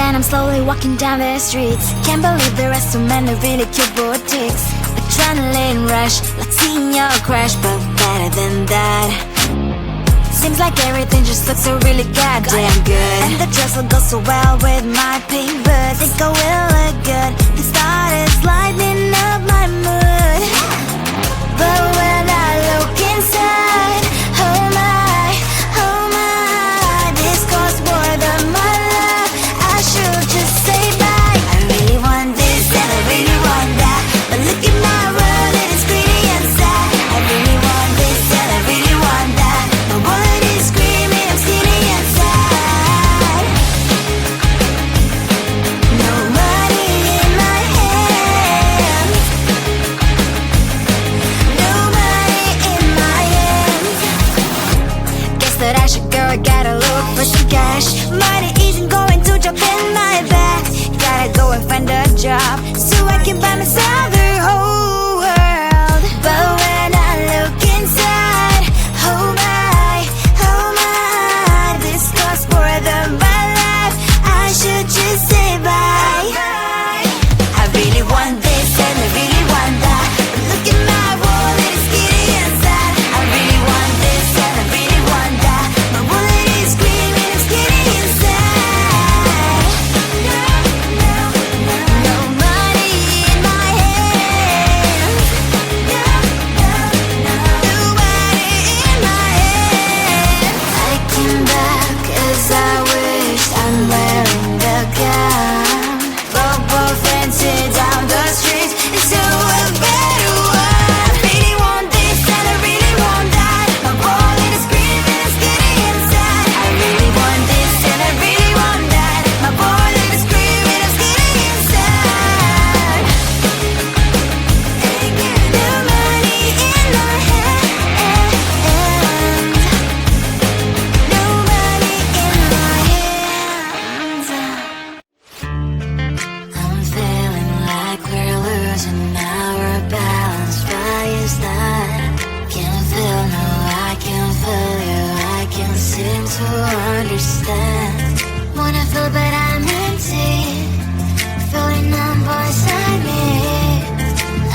then I'm slowly walking down the streets. Can't believe there are so many really cute boutiques. Adrenaline rush, like seeing your crush, but better than that. Seems like everything just looks so really goddamn good. And the dress will go so well with my pink boots. Think I will look good. The start is lighting up my mood. But when I look inside, oh my, this costs more than my love. I should just say bye. I really want this and I really want that, but look at my world and it's pretty and sad. I really want this and I really want that. My wallet is screaming, I'm skinny and sad. No money in my hands. No money in my hands. Guess that I should go, I gotta look for some cash. Money isn't going to jump in my bag. Gotta go and find a job so I can buy myself the whole world. But when I look inside, oh my, this costs more than my life. I should just say bye. I really want this and I really want that, but look at my wallet, it's skinny and sad. I really want this and I really want that. My wallet is screaming, I'm skinny and sad. No money in my hands. No money in my hands. I came back as I wished. I'm wearing the gown. Both dancing down the streets into a better one. I really want this and I really want that. My wallet is screaming, I'm skinny inside. I really want this and I really want that. My wallet is screaming, I'm skinny inside. No money in my hands. No money in my hands. I'm feeling like we're losing our balance. Why is that? Can't feel, no, I can't feel you. I can't seem to understand. Wanna feel but I'm empty, feeling numb inside me.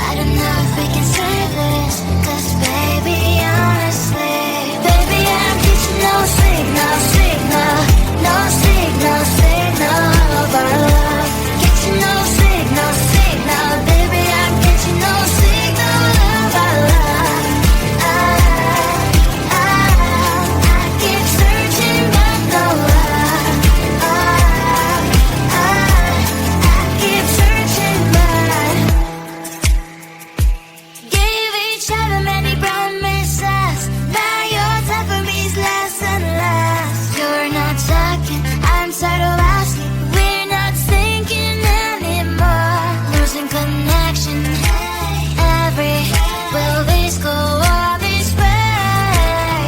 I don't know if we can save this, 'cause baby, honestly, baby, I'm getting no signal, no signal of our love. Getting no signal, baby, I'm getting no signal of our love. I keep searching but no love. I keep searching but gave each other many promises. Now your time for me is less and less. You're not talking, I'm tired of asking. We're not thinking anymore. Losing connection. Will this go all this way?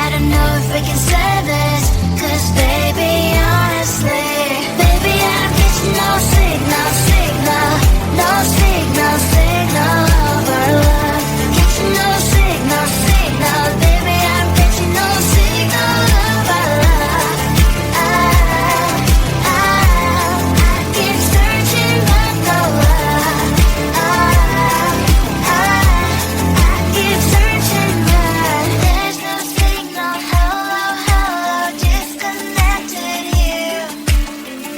I don't know if we can save this, 'cause baby, honestly, baby, I'm getting no signal of our love. Getting no signal, baby, I'm getting no signal of our love. I keep searching but no love. I keep searching but there's no signal. Hello, disconnected you.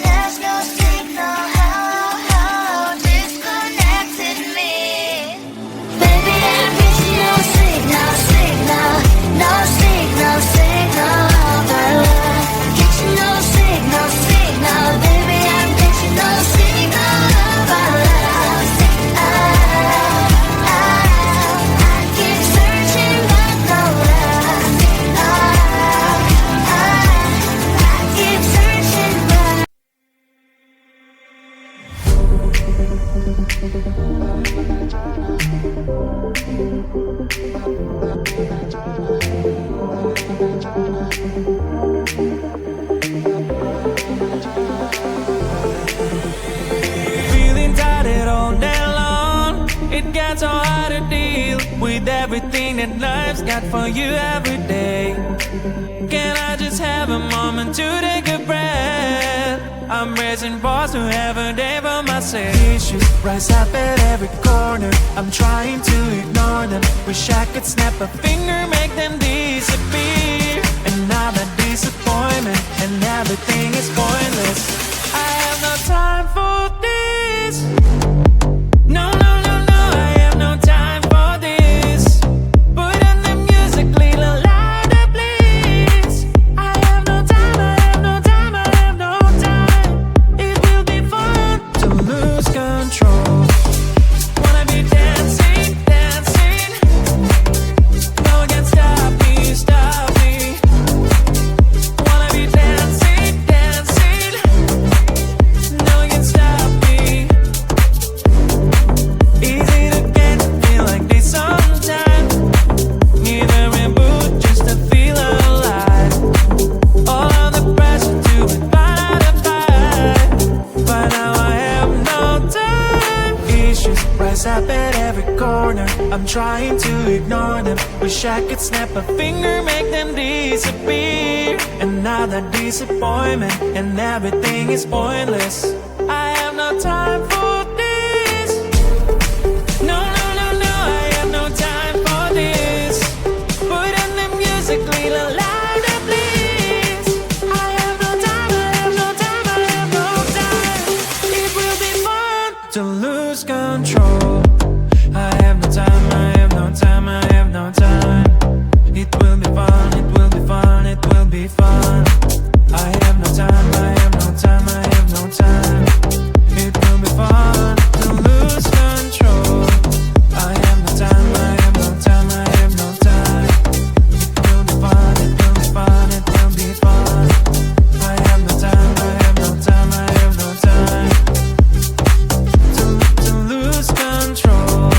There's no signal. Hello, disconnected me. Baby, I'm getting no signal of our love. Getting no signal, baby, I'm getting no signal of our love. I keep searching but no love. I keep searching but Feeling tired all day long. It gets so hard to deal. with everything that life's got for you every day. Can I just have a moment to take a breath? I'm raising balls to have a day for myself. Issues rise up at every corner, I'm trying to ignore them. Wish I could snap a finger, make them disappear. And now the disappointment and everything is pointless. I have no time for this. No, no, no, no, I have no time for this. Put on the music, little louder, please. I have no time, I have no time, I have no time. It will be fun to lose control. Wanna be dancing, dancing. No one can stop me, stop me. Wanna be dancing, dancing. No one can stop me. Easy to get to feel like this sometimes. Need a reboot just to feel alive. All of the pressure to be out of fight. But now I have no time. Issues rise up at every corner, I'm trying to ignore them. Wish I could snap a finger, make them disappear. And now the disappointment and everything is pointless. I have no time for this. No, no, no, no, I have no time for this. Put on the music, little louder, please. I have no time, I have no time, I have no time. It will be fun to lose control. I have no time, I have no time, I have no time. It will be fun, it will be fun, it will be fun. I have no time, I have no time, I have no time. It will be fun to lose control. I have no time, I have no time, I have no time. It will be fun, it will be fun, it will be fun. I have no time, I have no time, I have no time. To lose control.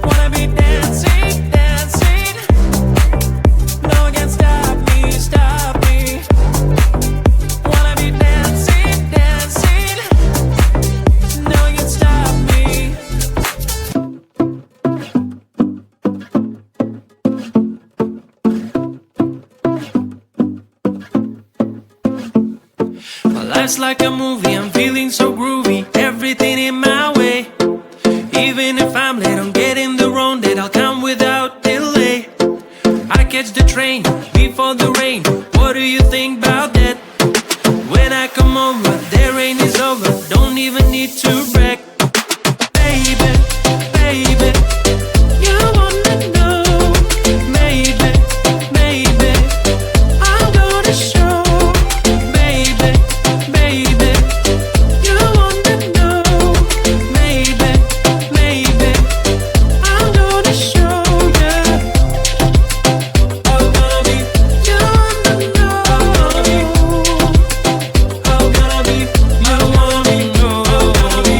Wanna be dancing, dancing. No one can stop me, stop me. Wanna be dancing, dancing. No one can stop me. My life's like a movie, I'm feeling so groovy. Everything in my way. Even if I'm late on getting the wrong date, I'll come without delay. I catch the train before the rain. What do you think about that? When I come over, the rain is over. Don't even need to brag. Baby, baby, you wanna know. Maybe, maybe, I'm gonna show. Baby, baby, you wanna know. Maybe, maybe, I'm gonna show you. I'm gonna be, you wanna know. I'm gonna be, you wanna be.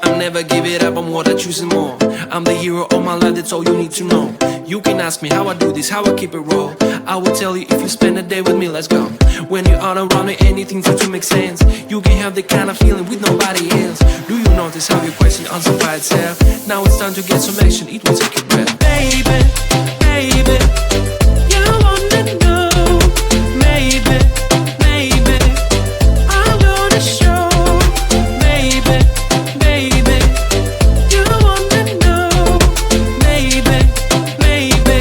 I'll never give it up, I'm what I choose and more. I'm the hero of my life, that's all you need to know. You can ask me how I do this, how I keep it raw. I will tell you if you spend a day with me, let's go. When you're all around me, anything seems to make sense. You can have the kind of feeling with nobody else. Do you notice how your question answers by itself? Now it's time to get some action, it will take your breath. Baby, baby, you wanna know. Maybe, maybe, I'm gonna show. Baby, baby, you wanna know. Maybe, maybe,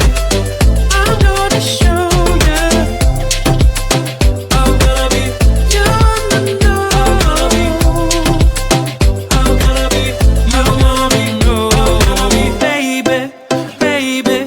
I'm gonna show you. I'm gonna be, you wanna know. I'm gonna be, you wanna be, baby, baby,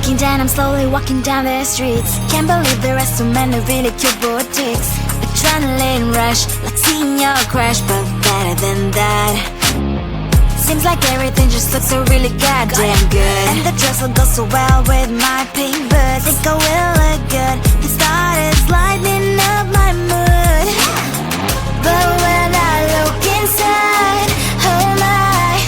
Looking down, I'm slowly walking down the streets. Can't believe there are so many really cute boutiques. Adrenaline rush, like seeing your crush, but better than that. Seems like everything just looks so really goddamn good. And the dress will go so well with my pink boots. Think I will look good. The started lighting up my mood. But when I look inside, oh my,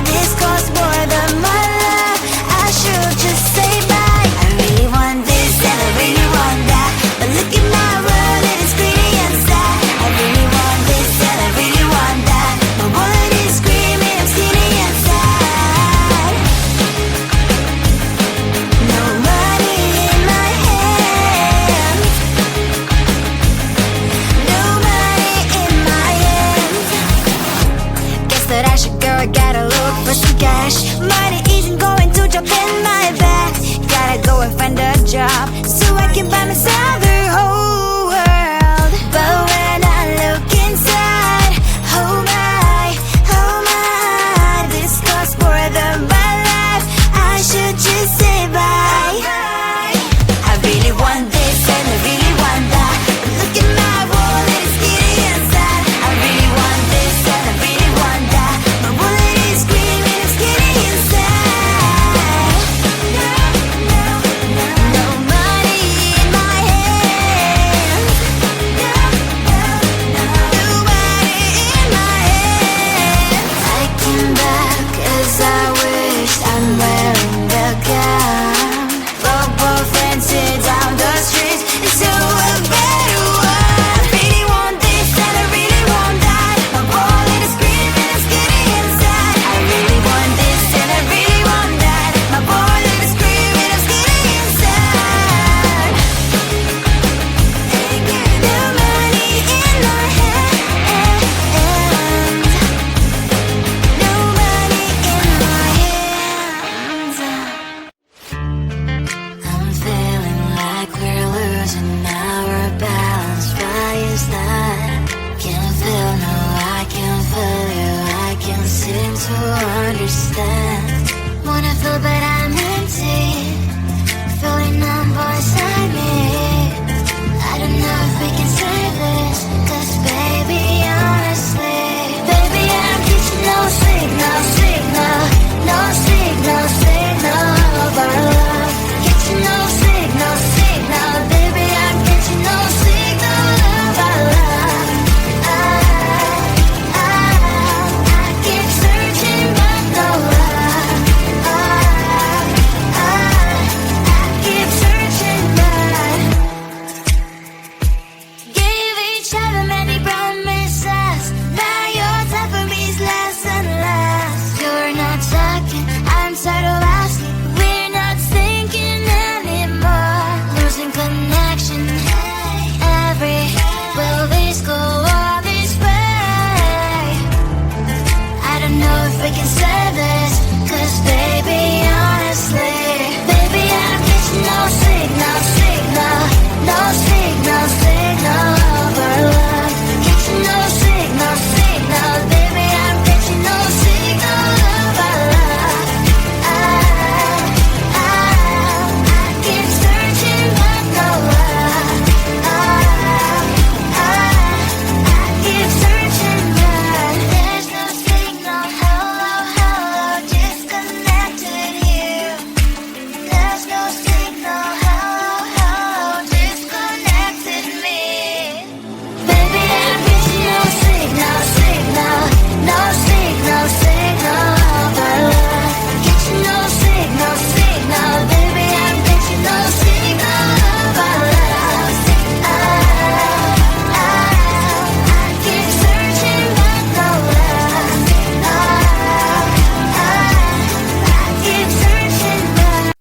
this costs more than my love. I should just say bye. I really want this and I really want that, but look at my world, it is pretty and sad. I really want this and I really want that. My wallet is screaming, I'm skinny and sad. No money in my hands. No money in my hands. Guess that I should go, I gotta look for some cash. Money isn't going to jump in my back. Gotta go and find a job so I can buy myself the whole world. But when I look inside, oh my, this costs more than my life. I should just say bye. I really want this and I really want that, but look at my wallet, it's skinny inside. I really want this and I really want that. My wallet is screaming, I'm skinny inside. No money in my hands. No money in my hands. I came back as I wished. I'm wearing the gown. Football fancy down the streets, so a better one. I really want this and I really want that. My wallet is screaming, I'm skinny inside. I really want this and I really want that. My wallet is screaming, I'm skinny inside. No money in my hands. No money in my hands. I'm feeling like we're losing our balance. Why is that? Can't feel, no, I can't feel you. I can't seem to understand. Wanna feel but I'm empty, feeling numb inside me. I don't know if we can save this, 'cause baby, honestly, baby, I'm getting no signal, no signal of our love. Getting no signal, baby, I'm getting no signal of our love. I keep searching but no love. I keep searching but gave each other many promises. Now your time for me is less and less. You're not talking, I'm tired of asking. We're not thinking anymore. Losing connection. Will this go all this way? I don't know if we can save this, 'cause baby, honestly, baby, I'm getting no signal of our love. Getting no signal, baby, I'm getting no signal of our love. I keep searching but no love. I keep searching but there's no signal. Hello, disconnected here. There's no signal. Hello, disconnected me. Baby, I'm getting no signal of our love. Getting no signal, baby, I'm getting no signal of our love. I keep searching but no love. I keep searching but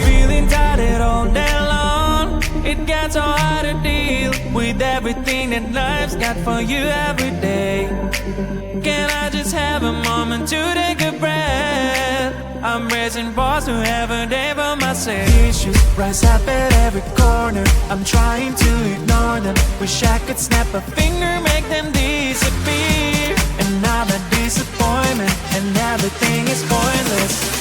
Feeling tired all day long, it gets so hard to deal. with everything that life's got for you every day. Can I just have a moment to take a breath? I'm raising balls to have a day for myself. Issues rise up at every corner, I'm trying to ignore them. Wish I could snap a finger, make them disappear. And I'm a disappointment, and everything is pointless.